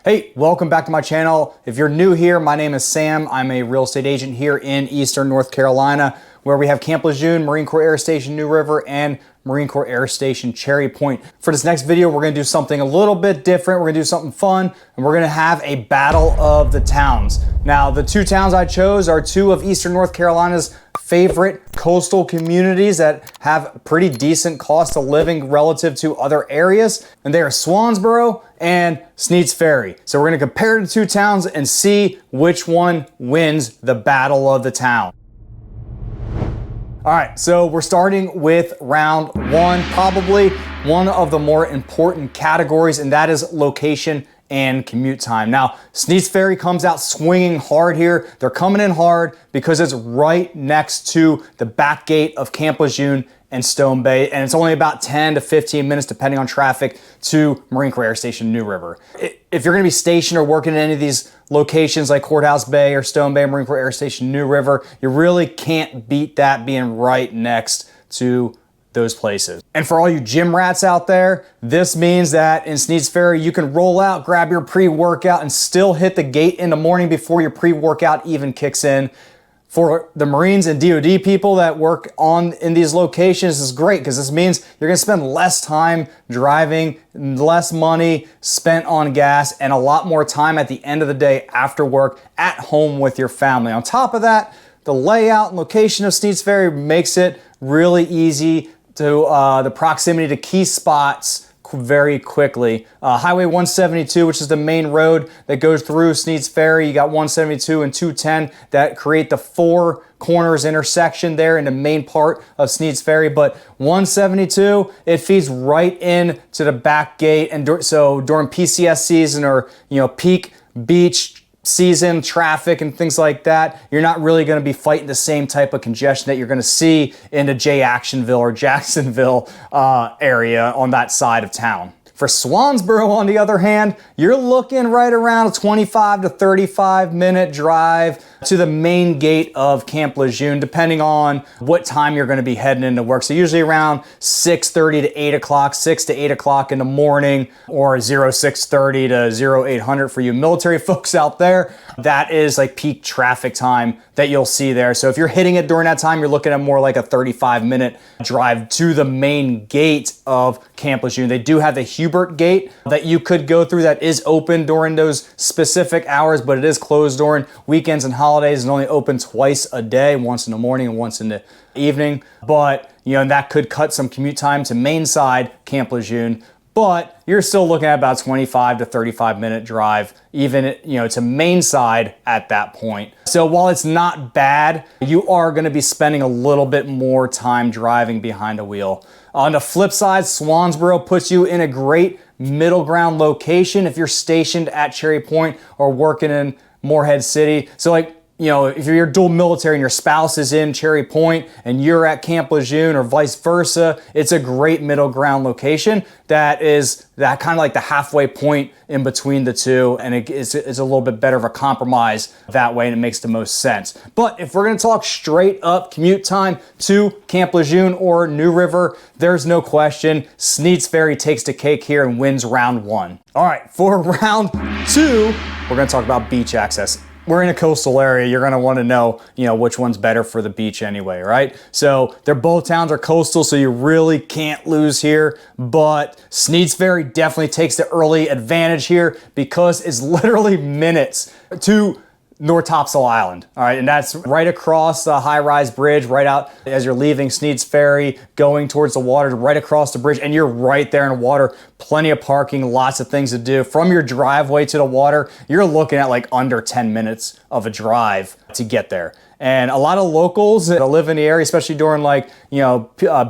Hey, welcome back to my channel. If you're new here, my name is Sam. I'm a real estate agent here in Eastern North Carolina, where we have Camp Lejeune, Marine Corps Air Station New River, and Marine Corps Air Station Cherry Point. For this next video, we're gonna do something a little bit different. We're gonna do something fun, and we're gonna have a battle of the towns. Now, the two towns I chose are two of Eastern North Carolina's favorite coastal communities that have pretty decent cost of living relative to other areas, and they are Swansboro and Sneads Ferry. So we're gonna compare the two towns and see which one wins the battle of the town. All right, so we're starting with round one, probably one of the more important categories, and that is location and commute time. Now, Sneads Ferry comes out swinging hard here. They're coming in hard because it's right next to the back gate of Camp Lejeune and Stone Bay, and it's only about 10 to 15 minutes, depending on traffic, to Marine Corps Air Station New River. If you're gonna be stationed or working in any of these locations like Courthouse Bay or Stone Bay, Marine Corps Air Station New River, you really can't beat that being right next to those places. And for all you gym rats out there, this means that in Sneads Ferry, you can roll out, grab your pre-workout, and still hit the gate in the morning before your pre-workout even kicks in. For the Marines and DoD people that work in these locations, is great because this means you're gonna spend less time driving, less money spent on gas, and a lot more time at the end of the day after work at home with your family. On top of that, the layout and location of Sneads Ferry makes it really easy to the proximity to key spots very quickly. Highway 172, which is the main road that goes through Sneads Ferry. You got 172 and 210 that create the four corners intersection there in the main part of Sneads Ferry. But 172, it feeds right in to the back gate. And so during PCS season or peak beach season traffic and things like that, you're not really going to be fighting the same type of congestion that you're going to see in the J-Actionville or Jacksonville area on that side of town. For Swansboro, on the other hand, you're looking right around a 25 to 35 minute drive to the main gate of Camp Lejeune, depending on what time you're going to be heading into work. So usually around 6:30 to 8 o'clock, 6 to 8 o'clock in the morning, or 0630 to 0800 for you military folks out there. That is like peak traffic time that you'll see there. So if you're hitting it during that time, you're looking at more like a 35-minute drive to the main gate of Camp Lejeune. They do have the Hubert gate that you could go through that is open during those specific hours, but it is closed during weekends and holidays and only open twice a day, once in the morning and once in the evening. But that could cut some commute time to main side Camp Lejeune. But you're still looking at about 25 to 35 minute drive, even to main side at that point. So while it's not bad, you are going to be spending a little bit more time driving behind a wheel. On the flip side, Swansboro puts you in a great middle ground location if you're stationed at Cherry Point or working in Morehead City. So if you're dual military and your spouse is in Cherry Point and you're at Camp Lejeune or vice versa, it's a great middle ground location that is that kind of like the halfway point in between the two, and it's a little bit better of a compromise that way, and it makes the most sense. But if we're gonna talk straight up commute time to Camp Lejeune or New River, there's no question Sneads Ferry takes the cake here and wins round one. All right, for round two, we're gonna talk about beach access. We're in a coastal area, you're gonna wanna know, which one's better for the beach anyway, right? So both towns are coastal, so you really can't lose here, but Sneads Ferry definitely takes the early advantage here because it's literally minutes to North Topsail Island, all right? And that's right across the high-rise bridge, right out as you're leaving Sneads Ferry, going towards the water, right across the bridge, and you're right there in the water. Plenty of parking, lots of things to do. From your driveway to the water, you're looking at like under 10 minutes of a drive to get there. And a lot of locals that live in the area, especially during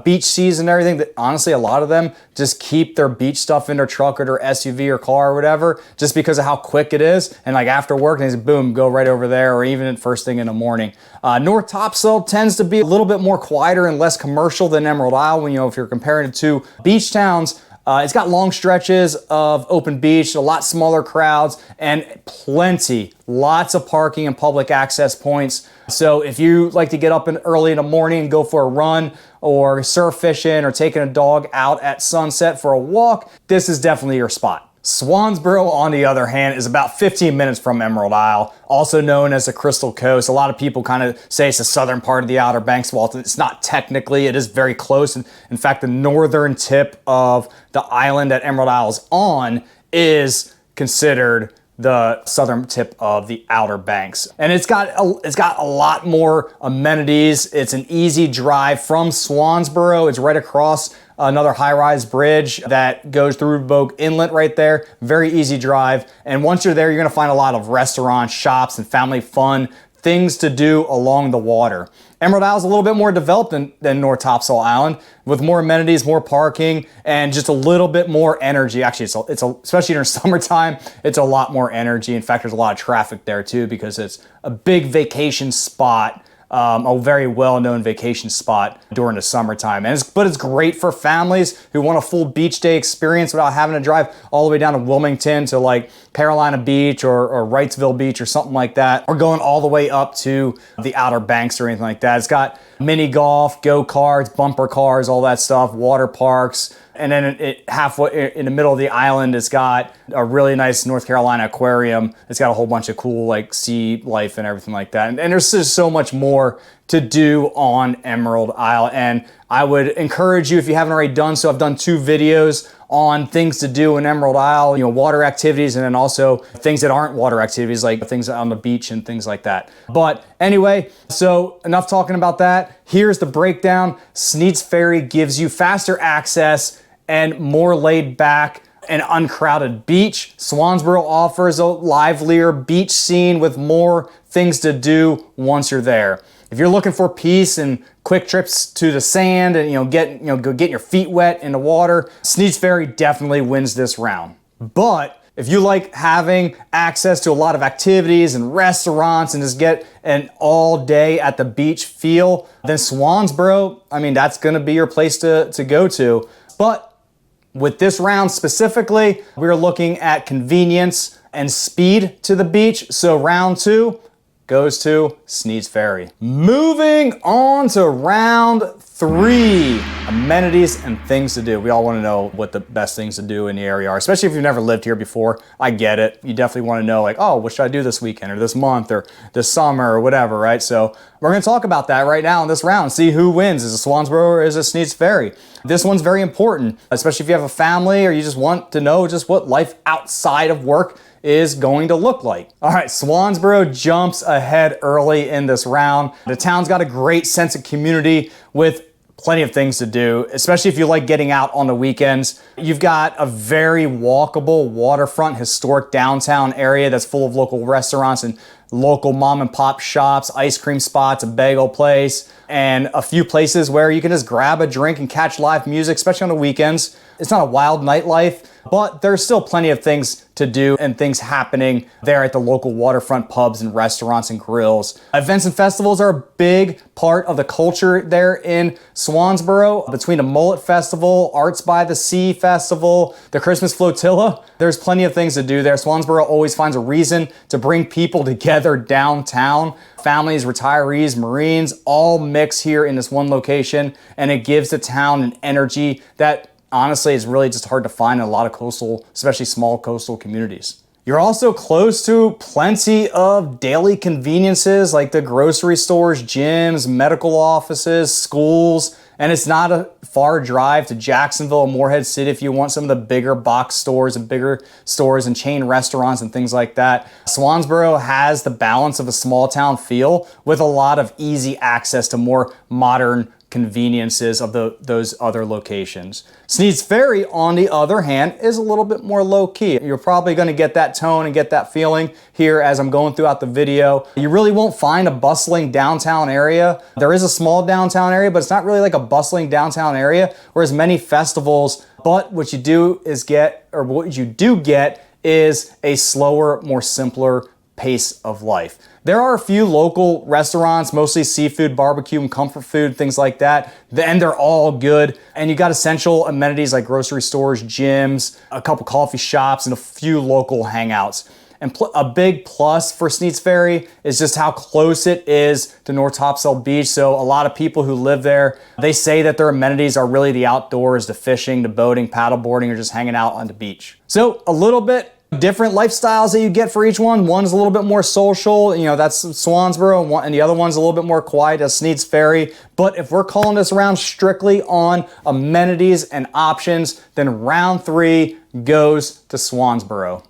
beach season and everything, that honestly, a lot of them just keep their beach stuff in their truck or their SUV or car or whatever, just because of how quick it is. And after work, they just boom, go right over there, or even first thing in the morning. North Topsail tends to be a little bit more quieter and less commercial than Emerald Isle. If you're comparing it to beach towns, it's got long stretches of open beach, a lot smaller crowds, and lots of parking and public access points. So if you like to get up early in the morning and go for a run or surf fishing or taking a dog out at sunset for a walk, this is definitely your spot. Swansboro, on the other hand, is about 15 minutes from Emerald Isle, also known as the Crystal Coast. A lot of people kind of say it's the southern part of the Outer Banks. Well, it's not technically. It is very close. And in fact, the northern tip of the island that Emerald Isle is on is considered the southern tip of the Outer Banks. And it's got a lot more amenities. It's an easy drive from Swansboro. It's right across another high-rise bridge that goes through Bogue Inlet right there. Very easy drive. And once you're there, you're gonna find a lot of restaurants, shops, and family fun things to do along the water. Emerald Isle is a little bit more developed than North Topsail Island, with more amenities, more parking, and just a little bit more energy. Actually, especially during summertime, it's a lot more energy. In fact, there's a lot of traffic there too, because it's a big vacation spot, a very well-known vacation spot during the summertime. But it's great for families who want a full beach day experience without having to drive all the way down to Wilmington to like Carolina Beach or Wrightsville Beach or something like that, or going all the way up to the Outer Banks or anything like that. It's got mini golf, go-karts, bumper cars, all that stuff, water parks. And then halfway in the middle of the island, it's got a really nice North Carolina aquarium. It's got a whole bunch of cool like sea life and everything like that. And there's just so much more to do on Emerald Isle. And I would encourage you, if you haven't already done so, I've done 2 videos on things to do in Emerald Isle, water activities, and then also things that aren't water activities, like things on the beach and things like that. But anyway, so enough talking about that. Here's the breakdown. Sneads Ferry gives you faster access and more laid back and uncrowded beach. Swansboro offers a livelier beach scene with more things to do once you're there. If you're looking for peace and quick trips to the sand and go get your feet wet in the water, Sneads Ferry definitely wins this round. But if you like having access to a lot of activities and restaurants and just get an all day at the beach feel, then Swansboro, that's gonna be your place to go to. But with this round specifically, we're looking at convenience and speed to the beach. So round 2 goes to Sneads Ferry. Moving on to round 3, amenities and things to do. We all want to know what the best things to do in the area are, especially if you've never lived here before. I get it. You definitely want to know like, oh, what should I do this weekend or this month or this summer or whatever, right? So we're going to talk about that right now in this round. See who wins. Is it Swansboro or is it Sneads Ferry? This one's very important, especially if you have a family or you just want to know just what life outside of work is going to look like. All right, Swansboro jumps ahead early in this round. The town's got a great sense of community with plenty of things to do, especially if you like getting out on the weekends. You've got a very walkable waterfront, historic downtown area that's full of local restaurants and local mom and pop shops, ice cream spots, a bagel place, and a few places where you can just grab a drink and catch live music, especially on the weekends. It's not a wild nightlife, but there's still plenty of things to do and things happening there at the local waterfront pubs and restaurants and grills. Events and festivals are a big part of the culture there in Swansboro. Between the Mullet Festival, Arts by the Sea Festival, the Christmas Flotilla, there's plenty of things to do there. Swansboro always finds a reason to bring people together downtown. Families, retirees, Marines, all mix here in this one location, and it gives the town an energy that honestly is really just hard to find in a lot of coastal, especially small coastal communities. You're also close to plenty of daily conveniences like the grocery stores, gyms, medical offices, schools, and it's not a far drive to Jacksonville or Morehead City if you want some of the bigger box stores and bigger stores and chain restaurants and things like that. Swansboro has the balance of a small town feel with a lot of easy access to more modern conveniences of those other locations. Sneads Ferry, on the other hand, is a little bit more low-key. You're probably going to get that tone and get that feeling here as I'm going throughout the video. You really won't find a bustling downtown area. There is a small downtown area, but it's not really like a bustling downtown area, whereas many festivals. But what you do is get is a slower, more simpler pace of life. There are a few local restaurants, mostly seafood, barbecue, and comfort food, things like that, and they're all good. And you got essential amenities like grocery stores, gyms, a couple coffee shops, and a few local hangouts. And a big plus for Sneads Ferry is just how close it is to North Topsail Beach. So a lot of people who live there, they say that their amenities are really the outdoors, the fishing, the boating, paddleboarding, or just hanging out on the beach. So a little bit different lifestyles that you get for each one. One's a little bit more social, you know, that's Swansboro, and the other one's a little bit more quiet, that's Sneads Ferry. But if we're calling this round strictly on amenities and options, then round 3 goes to Swansboro.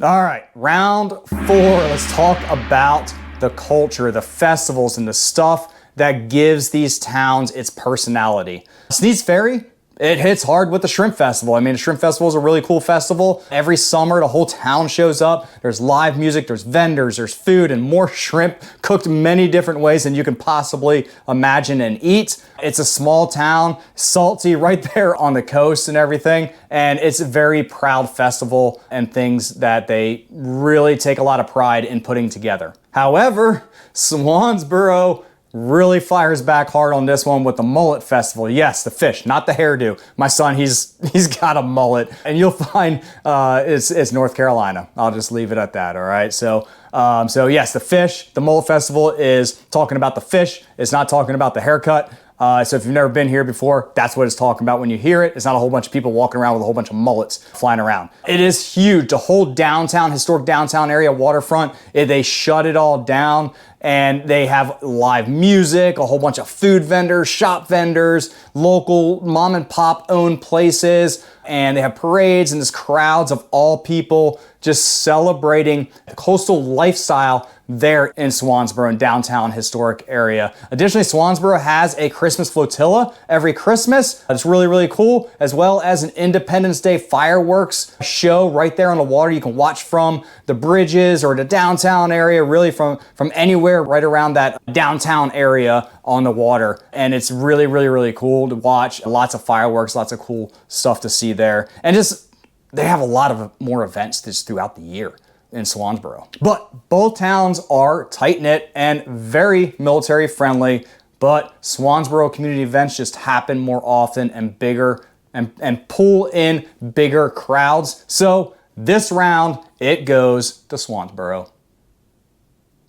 All right, round 4, let's talk about the culture, the festivals, and the stuff that gives these towns its personality. Sneads Ferry, it hits hard with the Shrimp Festival. I mean, the Shrimp Festival is a really cool festival. Every summer, the whole town shows up. There's live music, there's vendors, there's food, and more shrimp cooked many different ways than you can possibly imagine and eat. It's a small town, salty, right there on the coast and everything. And it's a very proud festival and things that they really take a lot of pride in putting together. However, Swansboro really fires back hard on this one with the Mullet Festival. Yes, the fish, not the hairdo. My son, he's got a mullet, and you'll find it's North Carolina. I'll just leave it at that. All right. So yes, the fish. The Mullet Festival is talking about the fish. It's not talking about the haircut. So if you've never been here before, that's what it's talking about when you hear it. It's not a whole bunch of people walking around with a whole bunch of mullets flying around. It is huge. The whole downtown, historic downtown area, waterfront, they shut it all down, and they have live music, a whole bunch of food vendors, shop vendors, local mom and pop owned places, and they have parades and just crowds of all people just celebrating the coastal lifestyle there in Swansboro and downtown historic area. Additionally, Swansboro has a Christmas flotilla every Christmas. It's really, really cool, as well as an Independence Day fireworks show right there on the water. You can watch from the bridges or the downtown area, really from anywhere right around that downtown area on the water. And it's really, really, really cool to watch. Lots of fireworks, lots of cool stuff to see there. And just, they have a lot of more events just throughout the year in Swansboro. But both towns are tight-knit and very military friendly, but Swansboro community events just happen more often and bigger and pull in bigger crowds. So this round, it goes to Swansboro.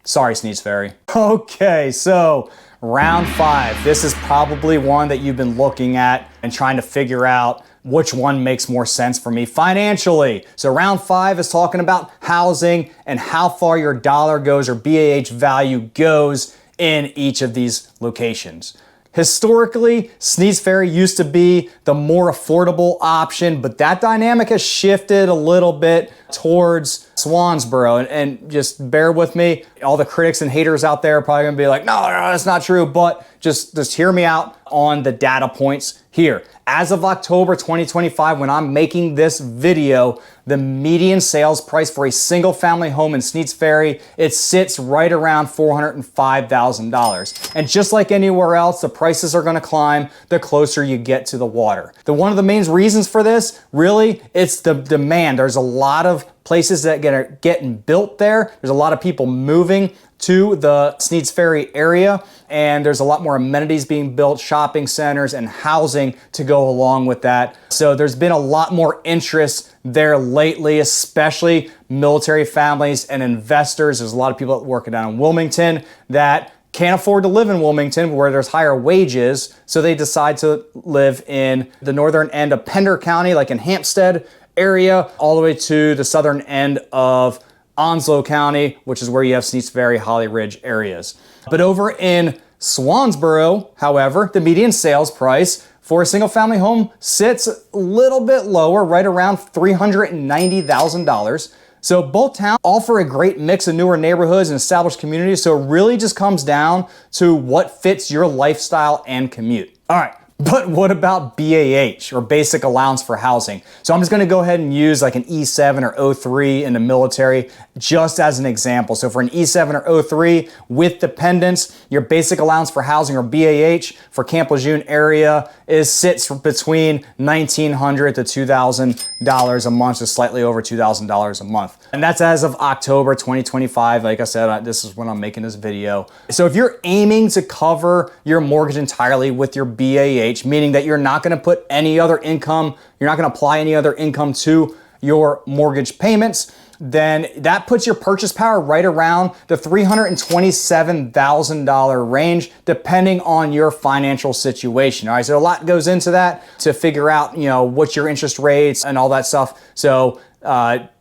Sorry, Sneads Ferry. Okay, so round 5. This is probably one that you've been looking at and trying to figure out which one makes more sense for me financially. So round 5 is talking about housing and how far your dollar goes or BAH value goes in each of these locations. Historically, Sneads Ferry used to be the more affordable option, but that dynamic has shifted a little bit towards Swansboro. And just bear with me. All the critics and haters out there are probably gonna be like, no, that's not true, but just hear me out on the data points here. As of October 2025, when I'm making this video, the median sales price for a single family home in Sneads Ferry, it sits right around $405,000. And just like anywhere else, the prices are gonna climb the closer you get to the water. One of the main reasons for this, really, it's the demand. There's a lot of places that are getting built there. There's a lot of people moving to the Sneads Ferry area, and there's a lot more amenities being built, shopping centers and housing to go along with that. So there's been a lot more interest there lately, especially military families and investors. There's a lot of people working down in Wilmington that can't afford to live in Wilmington where there's higher wages, so they decide to live in the northern end of Pender County, like in Hampstead area, all the way to the southern end of Onslow County, which is where you have Sneads Ferry, Holly Ridge areas. But over in Swansboro, however, the median sales price for a single family home sits a little bit lower, right around $390,000. So both towns offer a great mix of newer neighborhoods and established communities. So it really just comes down to what fits your lifestyle and commute. All right. But what about BAH, or basic allowance for housing? So I'm just gonna go ahead and use like an E7 or O3 in the military just as an example. So for an E7 or O3 with dependents, your basic allowance for housing, or BAH, for Camp Lejeune area sits between $1,900 to $2,000 a month, just slightly over $2,000 a month. And that's as of October 2025. Like I said, this is when I'm making this video. So if you're aiming to cover your mortgage entirely with your BAH, meaning that you're not gonna put any other income, you're not gonna apply any other income to your mortgage payments, then that puts your purchase power right around the $327,000 range, depending on your financial situation. All right, so a lot goes into that to figure out, what's your interest rates and all that stuff. So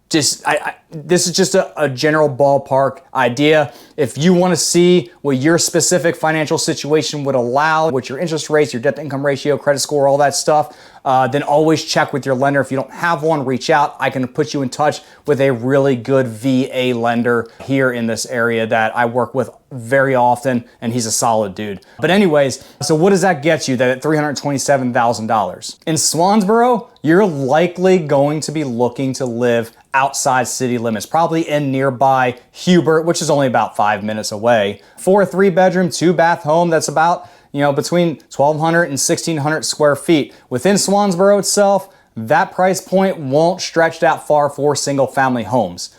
this is just a general ballpark idea. If you want to see what your specific financial situation would allow, what your interest rates, your debt to income ratio, credit score, all that stuff, then always check with your lender. If you don't have one, reach out. I can put you in touch with a really good VA lender here in this area that I work with very often, and he's a solid dude. But anyways, so what does that get you, that $327,000? In Swansboro, you're likely going to be looking to live outside city limits, probably in nearby 𝐓𝐢𝐻𝐸, which is only about 5 minutes away. For a 3-bedroom, 2-bath home, that's about, between 1,200 and 1,600 square feet. Within Swansboro itself, that price point won't stretch that far for single family homes.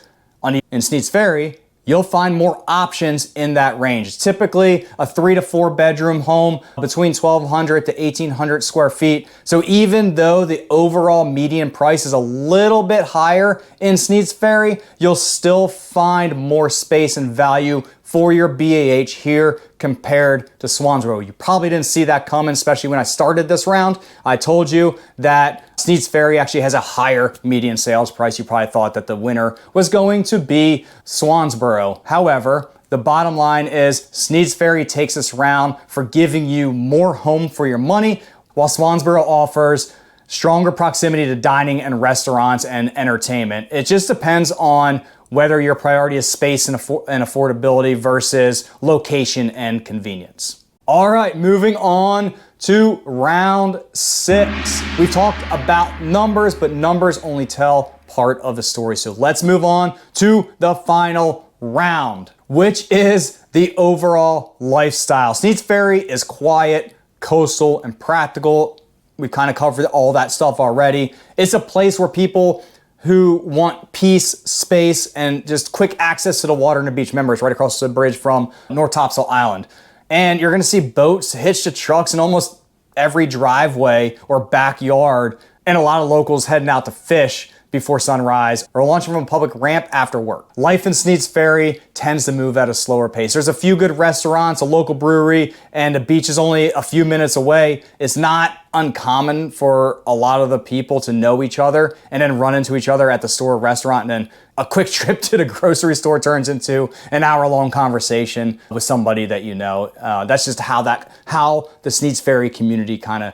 In Sneads Ferry, you'll find more options in that range. It's typically a 3 to 4 bedroom home between 1,200 to 1,800 square feet. So even though the overall median price is a little bit higher in Sneads Ferry, you'll still find more space and value for your BAH here compared to Swansboro. You probably didn't see that coming, especially when I started this round. I told you that Sneads Ferry actually has a higher median sales price. You probably thought that the winner was going to be Swansboro. However, the bottom line is Sneads Ferry takes this round for giving you more home for your money, while Swansboro offers stronger proximity to dining and restaurants and entertainment. It just depends on whether your priority is space and affordability versus location and convenience. All right, moving on to round 6. We've talked about numbers, but numbers only tell part of the story. So let's move on to the final round, which is the overall lifestyle. Sneads Ferry is quiet, coastal, and practical. We kind of covered all that stuff already. It's a place where people who want peace, space, and just quick access to the water and the beach. Remember, it's right across the bridge from North Topsail Island. And you're gonna see boats hitched to trucks in almost every driveway or backyard, and a lot of locals heading out to fish before sunrise or launching from a public ramp after work. Life in Sneads Ferry tends to move at a slower pace. There's a few good restaurants, a local brewery, and the beach is only a few minutes away. It's not uncommon for a lot of the people to know each other and then run into each other at the store or restaurant, and then a quick trip to the grocery store turns into an hour-long conversation with somebody that you know. That's just how the Sneads Ferry community kind of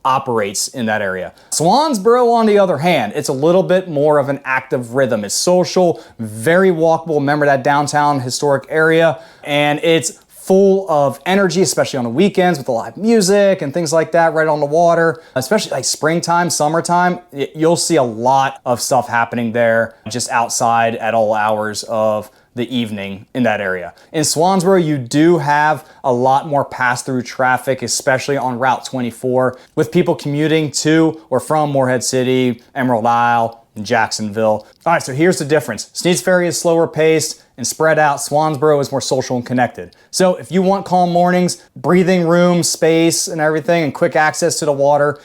operates in that area. Swansboro, on the other hand, it's a little bit more of an active rhythm. It's social, very walkable. Remember that downtown historic area, and it's full of energy, especially on the weekends with the live music and things like that right on the water. Especially like springtime, summertime, you'll see a lot of stuff happening there just outside at all hours of the evening in that area. In Swansboro, you do have a lot more pass-through traffic, especially on Route 24, with people commuting to or from Morehead City, Emerald Isle, and Jacksonville. All right, so here's the difference. Sneads Ferry is slower paced and spread out. Swansboro is more social and connected. So if you want calm mornings, breathing room, space, and everything, and quick access to the water,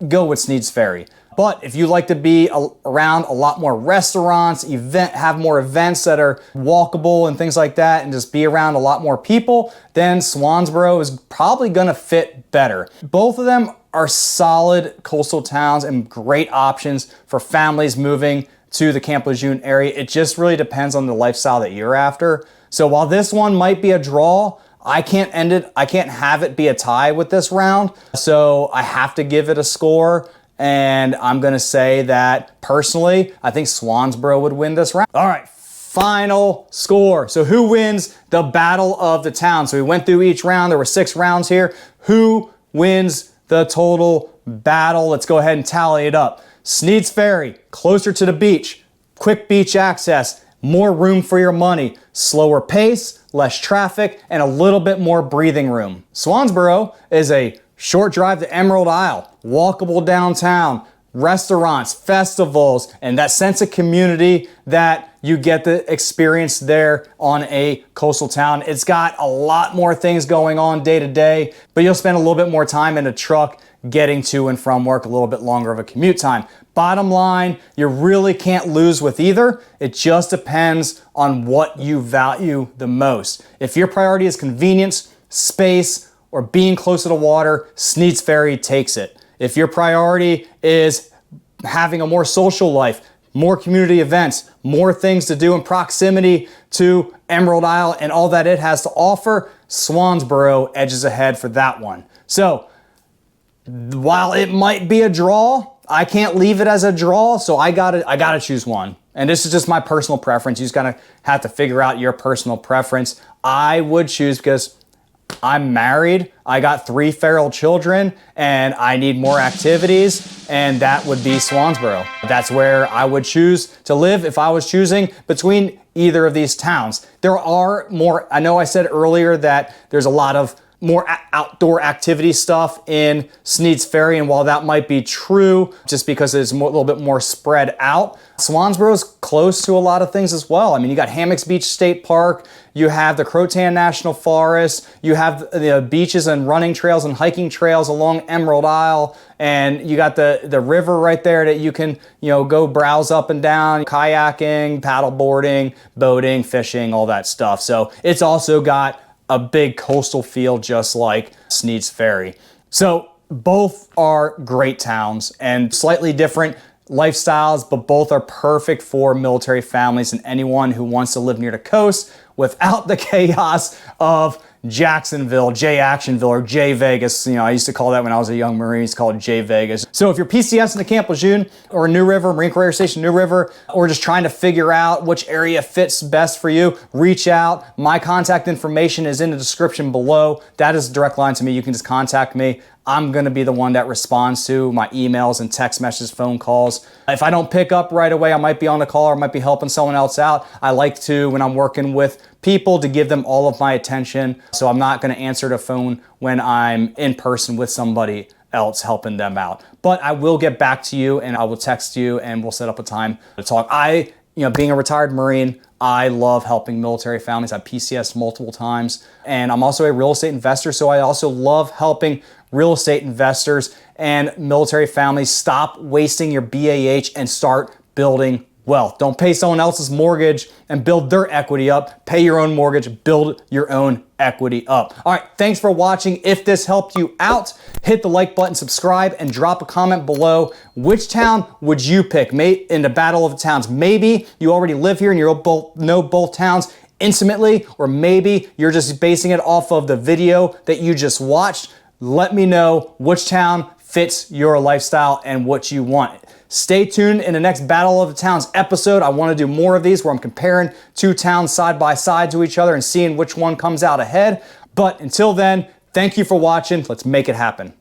go with Sneads Ferry. But if you like to be around a lot more restaurants, have more events that are walkable and things like that, and just be around a lot more people, then Swansboro is probably gonna fit better. Both of them are solid coastal towns and great options for families moving to the Camp Lejeune area. It just really depends on the lifestyle that you're after. So while this one might be a draw, I can't have it be a tie with this round. So I have to give it a score. And I'm gonna say that personally, I think Swansboro would win this round. All right, final score. So who wins the battle of the town? So we went through each round. There were 6 rounds here. Who wins the total battle? Let's go ahead and tally it up. Sneads Ferry, closer to the beach, quick beach access, more room for your money, slower pace, less traffic, and a little bit more breathing room. Swansboro is a short drive to Emerald Isle, walkable downtown, restaurants, festivals, and that sense of community that you get to experience there on a coastal town. It's got a lot more things going on day to day, but you'll spend a little bit more time in a truck getting to and from work, a little bit longer of a commute time. Bottom line, you really can't lose with either. It just depends on what you value the most. If your priority is convenience, space, or being close to the water, Sneads Ferry takes it. If your priority is having a more social life, more community events, more things to do in proximity to Emerald Isle and all that it has to offer, Swansboro edges ahead for that one. So while it might be a draw, I can't leave it as a draw, so I gotta choose one. And this is just my personal preference. You just gotta have to figure out your personal preference. I would choose, because I'm married, I got 3 feral children, and I need more activities, and that would be Swansboro. That's where I would choose to live if I was choosing between either of these towns. There are more, I know I said earlier that there's a lot of more outdoor activity stuff in Sneads Ferry, and while that might be true, just because it's a little bit more spread out, Swansboro's close to a lot of things as well. I mean, you got Hammocks Beach State Park, you have the Croatan National Forest, you have the beaches and running trails and hiking trails along Emerald Isle, and you got the river right there that you can, go browse up and down, kayaking, paddle boarding, boating, fishing, all that stuff. So it's also got a big coastal feel, just like Sneads Ferry. So both are great towns and slightly different lifestyles, but both are perfect for military families and anyone who wants to live near the coast without the chaos of Jacksonville, J-Actionville, or J-Vegas. I used to call that when I was a young Marine, it's called J-Vegas. So if you're PCSing to Camp Lejeune or New River, Marine Corps Air Station New River, or just trying to figure out which area fits best for you, reach out. My contact information is in the description below. That is a direct line to me. You can just contact me. I'm gonna be the one that responds to my emails and text messages, phone calls. If I don't pick up right away, I might be on the call or I might be helping someone else out. I like to, when I'm working with people, to give them all of my attention. So I'm not gonna answer the phone when I'm in person with somebody else helping them out. But I will get back to you and I will text you and we'll set up a time to talk. Being a retired Marine, I love helping military families. I've PCSed multiple times, and I'm also a real estate investor, so I also love helping real estate investors and military families stop wasting your BAH and start building wealth. Don't pay someone else's mortgage and build their equity up. Pay your own mortgage, build your own equity up. All right, thanks for watching. If this helped you out, hit the like button, subscribe, and drop a comment below. Which town would you pick in the Battle of the Towns? Maybe you already live here and you know both towns intimately, or maybe you're just basing it off of the video that you just watched. Let me know which town fits your lifestyle and what you want. Stay tuned in the next Battle of the Towns episode. I want to do more of these where I'm comparing 2 towns side by side to each other and seeing which one comes out ahead. But until then, thank you for watching. Let's make it happen.